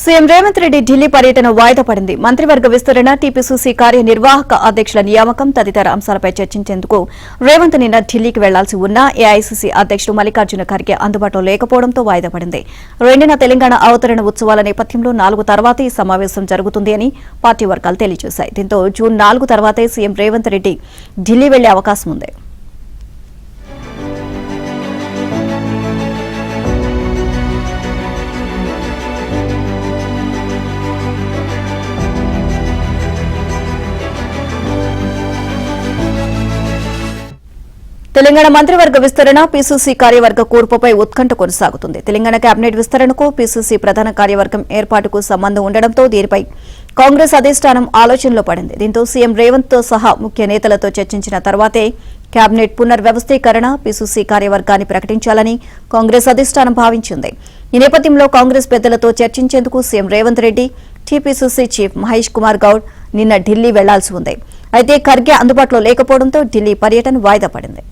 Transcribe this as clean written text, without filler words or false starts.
CM Revanth Reddy Delhi పర్యటన వాయిదా పడింది. మంత్రివర్గ విస్తరణ, టీపీసీసీ కార్యనిర్వాహక అధ్యక్షుల నియామకం తదితర అంశాలపై చర్చించేందుకు రేవంత్ నిన్న ఢిల్లీకి వెళ్లాల్సి ఉన్నా ఏఐసీసీ అధ్యక్షుడు మల్లికార్జున ఖర్గే అందుబాటులో లేకపోవడంతో వాయిదా పడింది. రెండున తెలంగాణ అవతరణ ఉత్సవాల నేపథ్యంలో 4 తర్వాతే ఈ సమావేశం జరుగుతుంది అని పార్టీ వర్గాలు తెలియజేశాయి. దీంతో జూన్ 4 తర్వాతే సీఎం రేవంత్ రెడ్డి ఢిల్లీ వెళ్లే అవకాశం ఉంది. తెలంగాణ మంత్రివర్గ విస్తరణ, పీసీసీ కార్యవర్గ కూర్పుపై ఉత్కంఠ కొనసాగుతుంది. తెలంగాణ కేబినెట్ విస్తరణకు పీసీసీ ప్రధాన కార్యవర్గం ఏర్పాటుకు సంబంధం ఉండడంతో దీనిపై కాంగ్రెస్ అధిష్టానం ఆలోచనలో పడింది. దీంతో సీఎం రేవంత్ తో సహా ముఖ్య నేతలతో చర్చించిన తర్వాతే కేబినెట్ పునర్వ్యవస్థీకరణ, పీసీసీ కార్యవర్గాన్ని ప్రకటించాలని కాంగ్రెస్ అధిష్టానం భావించింది. ఈ నేపథ్యంలో కాంగ్రెస్ పెద్దలతో చర్చించేందుకు CM Revanth Reddy, TPCC chief Mahesh Kumar Goud నిన్న ఢిల్లీ వెళ్లాల్సి ఉంది. అయితే ఖర్గే అందుబాటులో లేకపోవడంతో ఢిల్లీ పర్యటన వాయిదా పడింది.